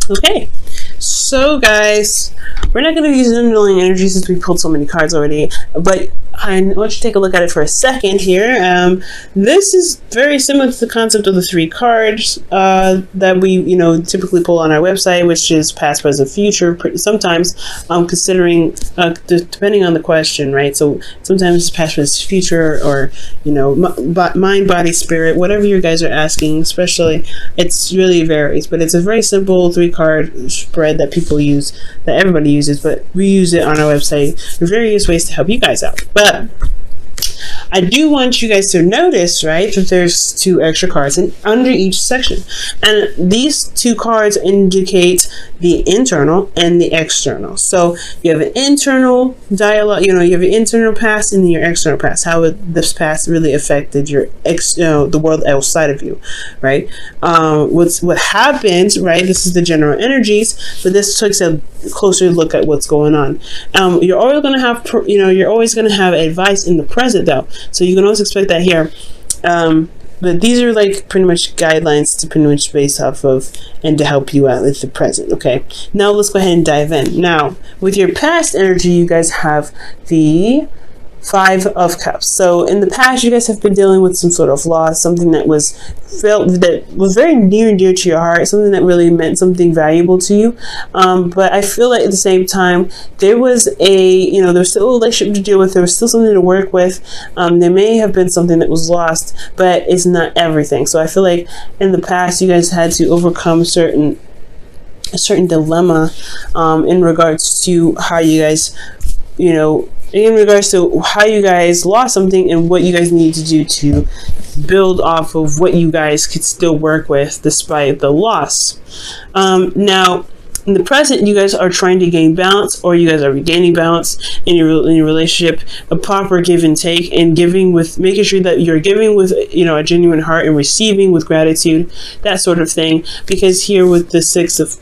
Okay, so guys, we're not going to use an underlying energy since we pulled so many cards already, but I want you to take a look at it for a second here. This is very similar to the concept of the 3 cards that we, typically pull on our website, which is past, present, future. Sometimes, considering depending on the question, right? So sometimes it's past, present, future, or mind, body, spirit, whatever you guys are asking. Especially, it's really varies, but it's a very simple 3-card spread that people use, that everybody uses, but we use it on our website for various ways to help you guys out. But I do want you guys to notice, right, that there's 2 extra cards under each section. And these 2 cards indicate the internal and the external. So you have an internal dialogue, you have your internal past and your external past. How this past really affected your the world outside of you, right? What happens, right? This is the general energies, but this takes a closer look at what's going on. You're always going to have, you're always going to have advice in the present, though. So you can always expect that here. But these are like pretty much guidelines to pretty much base off of and to help you out with the present. Okay, now let's go ahead and dive in. Now, with your past energy, you guys have the 5 of Cups. So in the past, you guys have been dealing with some sort of loss, something that was very near and dear to your heart, something that really meant something valuable to you. But I feel like at the same time, there was there's still a relationship to deal with. There was still something to work with. There may have been something that was lost, but it's not everything. So I feel like in the past, you guys had to overcome a certain dilemma in regards to how you guys, in regards to how you guys lost something and what you guys need to do to build off of what you guys could still work with despite the loss. Now, in the present, you guys are trying to gain balance, or you guys are regaining balance in your relationship, a proper give and take, and making sure that you're giving with a genuine heart and receiving with gratitude, that sort of thing. Because here with the 6 of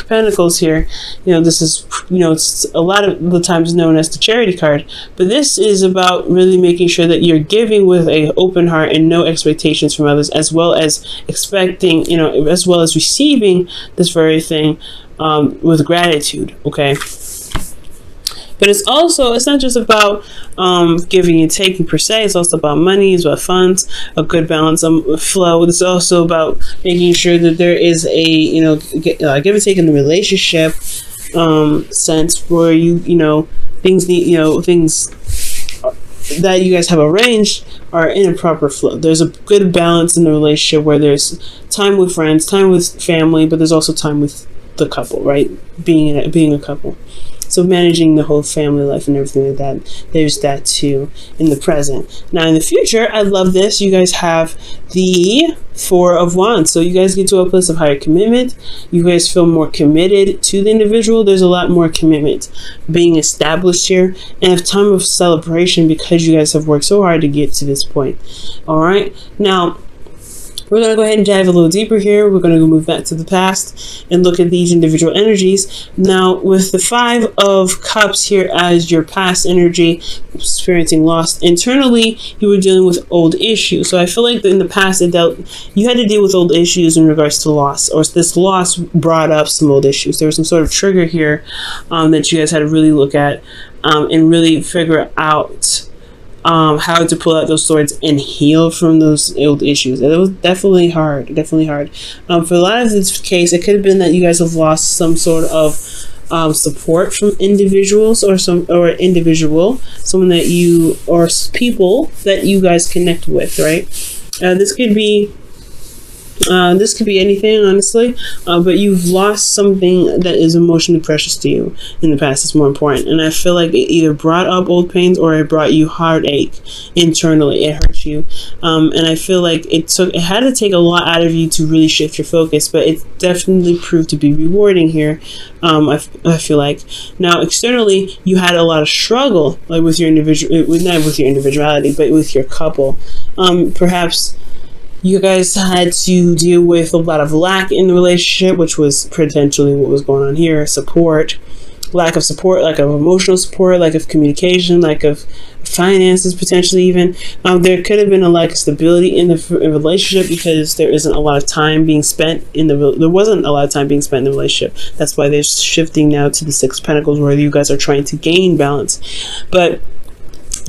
Pentacles here, this is it's a lot of the times known as the charity card, but this is about really making sure that you're giving with an open heart and no expectations from others, as well as expecting, as well as receiving this very thing with gratitude. Okay, but it's not just about giving and taking per se. It's also about money, it's about funds, a good balance flow. It's also about making sure that there is a give and take in the relationship sense, where things that you guys have arranged are in a proper flow. There's a good balance in the relationship where there's time with friends, time with family, but there's also time with the couple, right? Being a couple. So managing the whole family life and everything like that, there's that too in the present. Now in the future, I love this. You guys have the 4 of Wands. So you guys get to a place of higher commitment. You guys feel more committed to the individual. There's a lot more commitment being established here, and a time of celebration because you guys have worked so hard to get to this point. All right. Now, we're going to go ahead and dive a little deeper here. We're going to go move back to the past and look at these individual energies. Now, with the 5 of Cups here as your past energy, experiencing loss internally, you were dealing with old issues. So I feel like in the past, you had to deal with old issues in regards to loss, or this loss brought up some old issues. There was some sort of trigger here that you guys had to really look at and really figure out how to pull out those swords and heal from those old issues. It was definitely hard. For a lot of this case, it could have been that you guys have lost some sort of support from individuals someone that you, or people that you guys connect with, right? This could be anything, honestly, but you've lost something that is emotionally precious to you in the past. It's more important, and I feel like it either brought up old pains or it brought you heartache internally. It hurt you, and I feel like it had to take a lot out of you to really shift your focus, but it definitely proved to be rewarding here. I feel like now externally you had a lot of struggle, like with your not with your individuality, but with your couple. Perhaps you guys had to deal with a lot of lack in the relationship, which was potentially what was going on here, support. lack of support, lack of emotional support, lack of communication, lack of finances, potentially even. There could have been a lack of stability in the relationship because there isn't a lot of time being spent there wasn't a lot of time being spent in the relationship. That's why they're shifting now to the Six of Pentacles, where you guys are trying to gain balance. But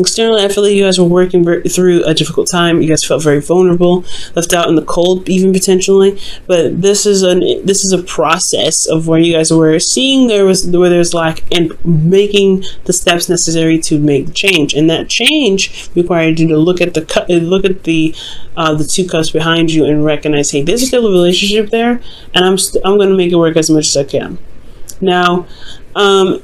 externally, I feel like you guys were working through a difficult time. You guys felt very vulnerable, left out in the cold, even potentially. But this is a process of where you guys were seeing where there's lack and making the steps necessary to make the change. And that change required you to look at the two cups behind you and recognize, hey, there's still a relationship there, and I'm going to make it work as much as I can. Now,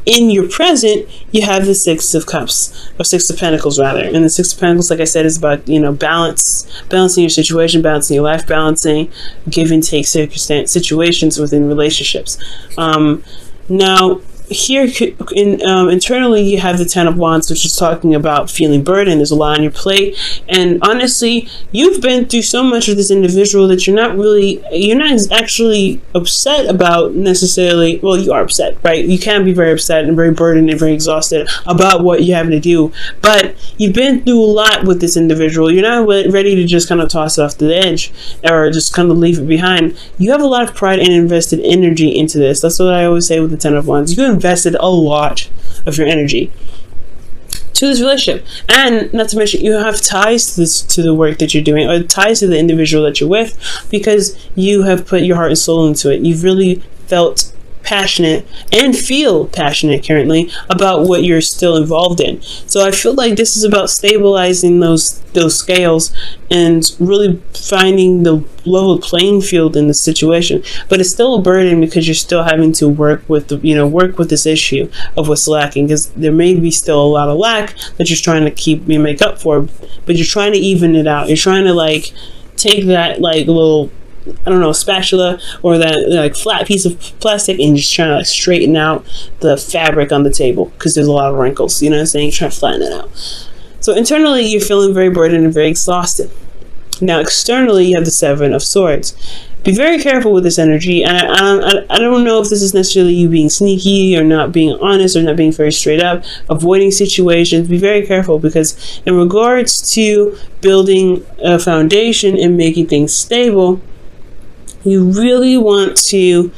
in your present, you have the Six of Pentacles rather. And the Six of Pentacles, like I said, is about, balancing your situation, balancing your life, balancing give and take situations within relationships. Now, here internally, you have the Ten of Wands, which is talking about feeling burdened. There's a lot on your plate, and honestly, you've been through so much with this individual that you're not actually upset about necessarily. Well, you are upset, right? You can be very upset and very burdened and very exhausted about what you're having to do, but you've been through a lot with this individual. You're not ready to just kind of toss it off the edge or just kind of leave it behind. You have a lot of pride and invested energy into this. That's what I always say with the Ten of Wands. You invested a lot of your energy to this relationship, and not to mention you have ties to the work that you're doing, or ties to the individual that you're with, because you have put your heart and soul into it. You've really felt passionate and feel passionate currently about what you're still involved in. So I feel like this is about stabilizing those scales and really finding the level playing field in the situation. But it's still a burden because you're still having to work with this issue of what's lacking, because there may be still a lot of lack that you're trying to make up for, but you're trying to even it out. You're trying to take that little, I don't know, spatula or that flat piece of plastic and just trying to straighten out the fabric on the table because there's a lot of wrinkles. You know what I'm saying? Trying to flatten it out. So internally, you're feeling very burdened and very exhausted. Now, externally, you have the Seven of Swords. Be very careful with this energy. And I don't know if this is necessarily you being sneaky or not being honest or not being very straight up, avoiding situations. Be very careful, because in regards to building a foundation and making things stable, you really want to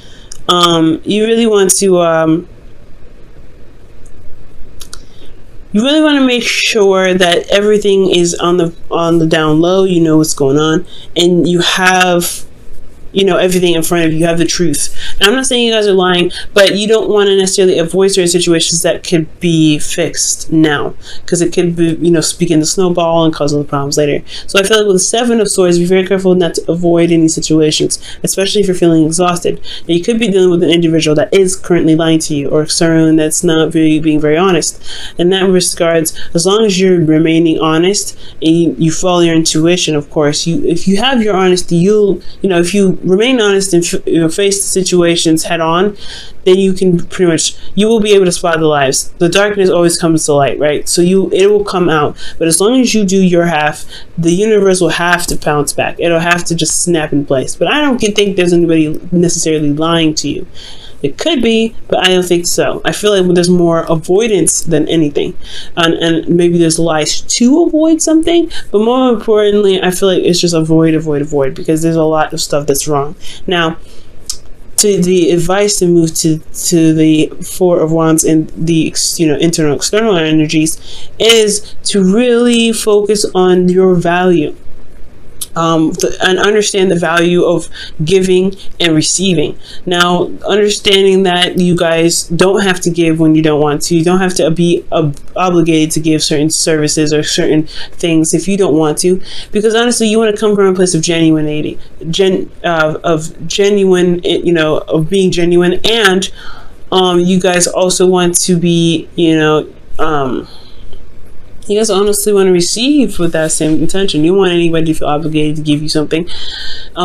make sure that everything is on the down low. You know what's going on, and you have everything in front of you. You have the truth. And I'm not saying you guys are lying, but you don't want to necessarily avoid certain situations that could be fixed now, because it could be, begin to snowball and cause other problems later. So I feel like with the Seven of Swords, be very careful not to avoid any situations, especially if you're feeling exhausted. Now, you could be dealing with an individual that is currently lying to you, or someone that's not really being very honest. In that regards, as long as you're remaining honest and you follow your intuition, of course, if you have your honesty, if you remain honest and face the situations head on, then you will be able to spot the lies. The darkness always comes to light, right? So it will come out. But as long as you do your half, the universe will have to bounce back. It'll have to just snap in place. But I don't think there's anybody necessarily lying to you. It could be, but I don't think so. I feel like there's more avoidance than anything. And maybe there's lies to avoid something, but more importantly, I feel like it's just avoid, because there's a lot of stuff that's wrong. Now, to the advice to move to the Four of Wands and the internal, external energies is to really focus on your value. And understand the value of giving and receiving. Now, understanding that you guys don't have to give when you don't want to. You don't have to be obligated to give certain services or certain things if you don't want to, because honestly, you want to come from a place of genuinity, of being genuine, and you guys also want to be, You guys honestly want to receive with that same intention. You don't want anybody to feel obligated to give you something.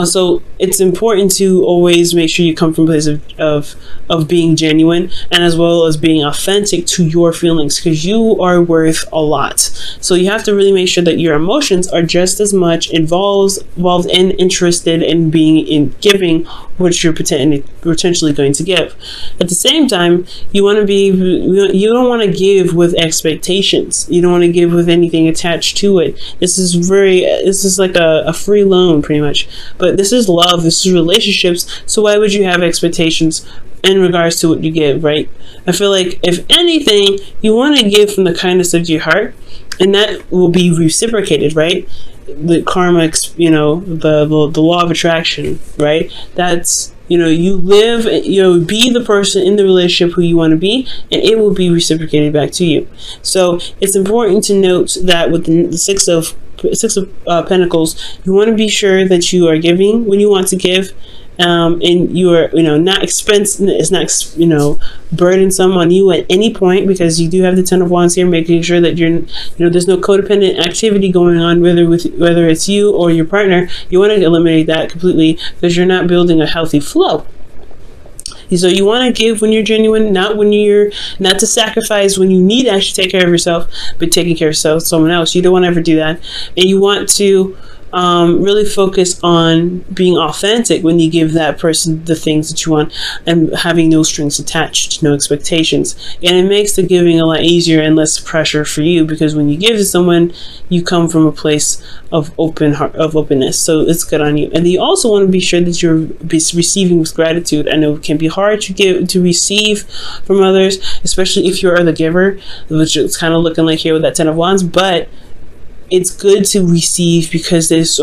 So it's important to always make sure you come from a place of being genuine, and as well as being authentic to your feelings, because you are worth a lot. So you have to really make sure that your emotions are just as much involved and interested in being in giving what you're potentially going to give. At the same time, you don't want to give with expectations. You don't want to give with anything attached to it. This is like a free loan pretty much. But this is love, this is relationships. So why would you have expectations in regards to what you give, right? I feel like if anything, you want to give from the kindness of your heart, and that will be reciprocated, right? The karma, the law of attraction, right? That's, you live, be the person in the relationship who you want to be, and it will be reciprocated back to you. So it's important to note that with the Six of Pentacles, you want to be sure that you are giving when you want to give, and you are, not expensive. It's not, burdensome on you at any point, because you do have the Ten of Wands here, making sure that you're, there's no codependent activity going on, whether it's you or your partner. You want to eliminate that completely, because you're not building a healthy flow. So you want to give when you're genuine, not to sacrifice when you need to actually take care of yourself, but taking care of someone else. You don't want to ever do that. And you want to really focus on being authentic when you give that person the things that you want, and having no strings attached, no expectations. And it makes the giving a lot easier and less pressure for you, because when you give to someone, you come from a place of openness. So it's good on you. And you also want to be sure that you're receiving with gratitude. I know it can be hard to receive from others, especially if you're the giver, which is kind of looking like here with that Ten of Wands, but it's good to receive, because it's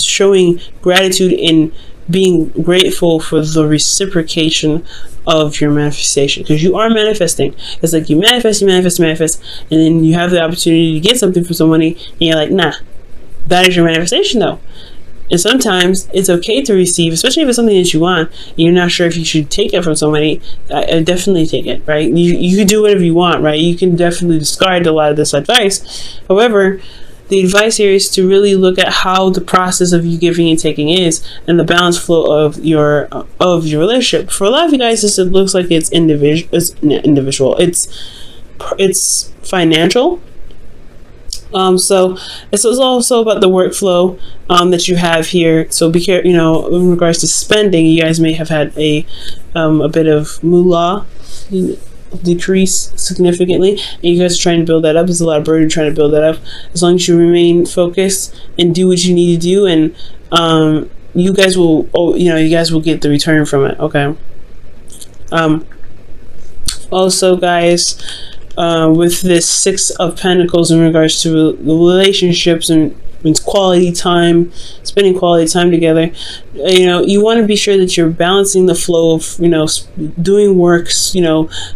showing gratitude in being grateful for the reciprocation of your manifestation, because you are manifesting. It's like you manifest, and then you have the opportunity to get something from somebody, and you're like, nah, that is your manifestation though. And sometimes it's okay to receive, especially if it's something that you want and you're not sure if you should take it from somebody. I definitely take it, right? You can do whatever you want, right? You can definitely discard a lot of this advice. However, the advice here is to really look at how the process of you giving and taking is, and the balanced flow of your relationship. For a lot of you guys, it looks like it's individual. It's financial. So it's also about the workflow that you have here. So be careful, in regards to spending, you guys may have had a bit of moolah decrease significantly, and you guys are trying to build that up. There's a lot of burden trying to build that up. As long as you remain focused and do what you need to do, and you guys will get the return from it. Okay. Also, guys, with this Six of Pentacles in regards to the relationships and means quality time, spending quality time together, you want to be sure that you're balancing the flow of, doing works,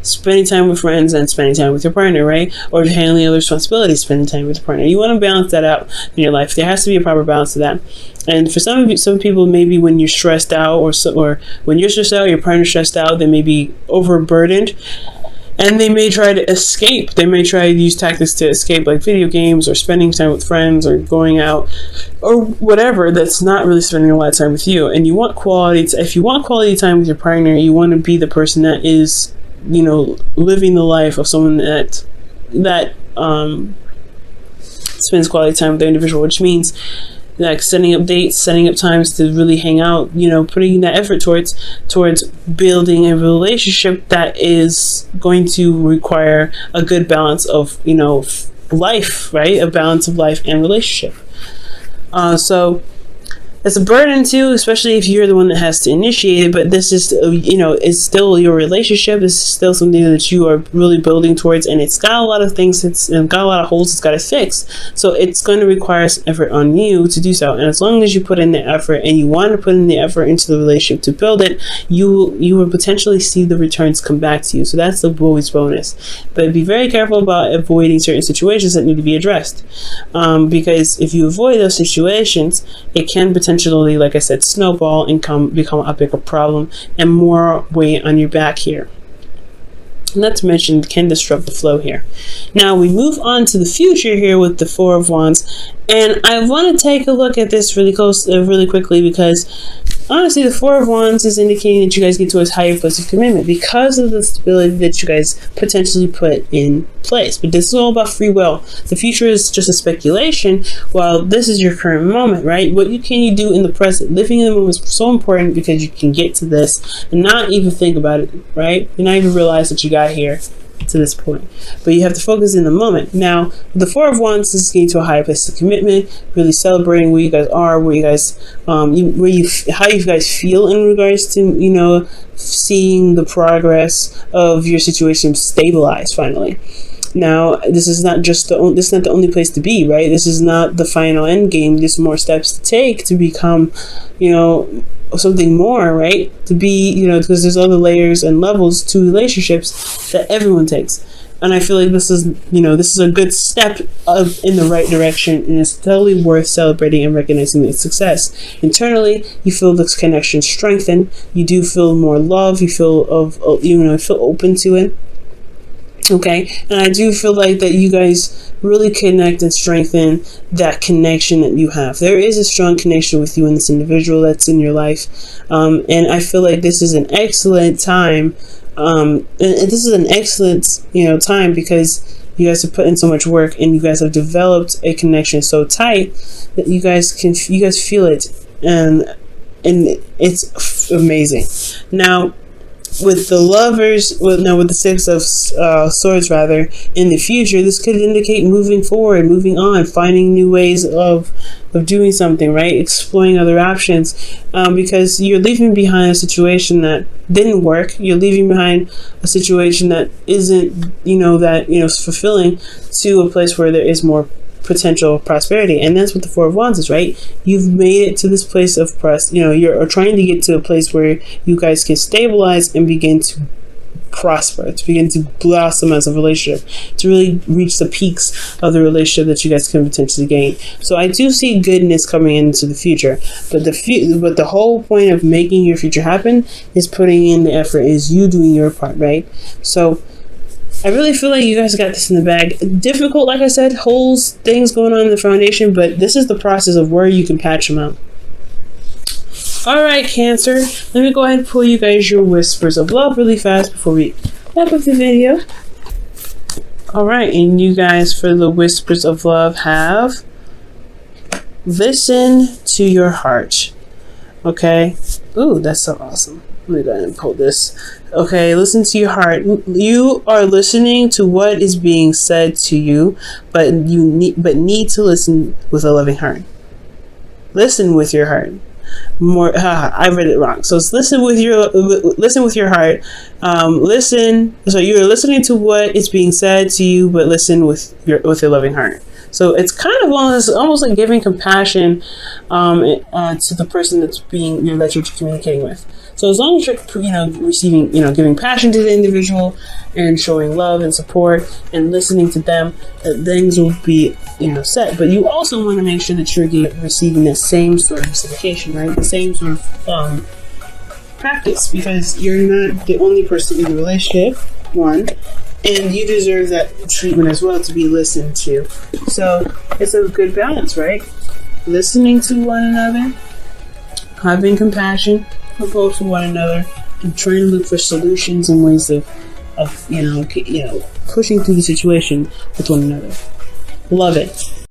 spending time with friends and spending time with your partner, right? Or handling other responsibilities, spending time with your partner. You want to balance that out in your life. There has to be a proper balance to that. And for some people, maybe when you're stressed out, or when you're stressed out, your partner's stressed out, they may be overburdened, and they may try to escape. They may try to use tactics to escape, like video games or spending time with friends or going out or whatever, that's not really spending a lot of time with you. And you want if you want quality time with your partner, you want to be the person that is, living the life of someone that spends quality time with the individual, which means like setting up dates, setting up times to really hang out, putting that effort towards building a relationship that is going to require a good balance of, life, right? A balance of life and relationship. So it's a burden too, especially if you're the one that has to initiate it, but this is, it's still your relationship. This is still something that you are really building towards, and it's got a lot of things, it's got a lot of holes it's got to fix. So it's going to require some effort on you to do so. And as long as you put in the effort, and you want to put in the effort into the relationship to build it, you will potentially see the returns come back to you. So that's the always bonus. But be very careful about avoiding certain situations that need to be addressed, because if you avoid those situations, it can potentially, like I said, snowball and become a bigger problem and more weight on your back here. not to mention can disrupt the flow here. Now we move on to the future here with the Four of Wands, and I want to take a look at this really quickly, because honestly the Four of Wands is indicating that you guys get to a higher place of commitment because of the stability that you guys potentially put in place. But this is all about free will. The future is just a speculation, while this is your current moment, right? What can you do in the present? Living in the moment is so important, because you can get to this and not even think about it, right? You not even realize that you got here to this point, but you have to focus in the moment. Now the Four of Wands is getting to a higher place of commitment, really celebrating where you guys are, where you guys how you guys feel in regards to, you know, seeing the progress of your situation stabilize finally. Now this is not the only place to be, right? This is not the final end game. There's more steps to take to become, you know, something more, right? To be, you know, because there's other layers and levels to relationships that everyone takes. And I feel like this is, you know, this is a good step in the right direction, and it's totally worth celebrating and recognizing its success. Internally, you feel this connection strengthen. You do feel more love. You feel feel open to it. Okay, and I do feel like that you guys really connect and strengthen that connection that you have. There is a strong connection with you and this individual that's in your life, and I feel like this is an excellent time. And this is an excellent, you know, time, because you guys have put in so much work and you guys have developed a connection so tight that you guys feel it, and it's amazing. Now, with the Lovers, with the Six of Swords rather, in the future, this could indicate moving forward, moving on, finding new ways of doing something, right? Exploring other options, because you're leaving behind a situation that didn't work. You're leaving behind a situation that isn't, fulfilling, to a place where there is more potential prosperity. And that's what the Four of Wands is, right? You've made it to this place of you're trying to get to a place where you guys can stabilize and begin to prosper, to begin to blossom as a relationship, to really reach the peaks of the relationship that you guys can potentially gain. So I do see goodness coming into the future, but the whole point of making your future happen is putting in the effort, is you doing your part, right? So I really feel like you guys got this in the bag. Difficult, like I said, holes, things going on in the foundation, but this is the process of where you can patch them out. Alright, Cancer, let me go ahead and pull you guys your whispers of love really fast before we wrap up the video. Alright, and you guys for the whispers of love have listen to your heart. Okay? Ooh, that's so awesome. Let me go ahead and pull this. Okay, listen to your heart. You are listening to what is being said to you, but you need to listen with a loving heart. Listen with your heart. I read it wrong. So it's listen with your heart. So you're listening to what is being said to you, but listen with your loving heart. So it's kind of almost like giving compassion to the person that you're communicating with. So as long as you're receiving, giving passion to the individual and showing love and support and listening to them, that things will be set. But you also want to make sure that you're receiving the same sort of reciprocation, right? The same sort of practice, because you're not the only person in the relationship, one, and you deserve that treatment as well, to be listened to. So it's a good balance, right? Listening to one another, having compassion for both of one another, and trying to look for solutions and ways of pushing through the situation with one another. Love it.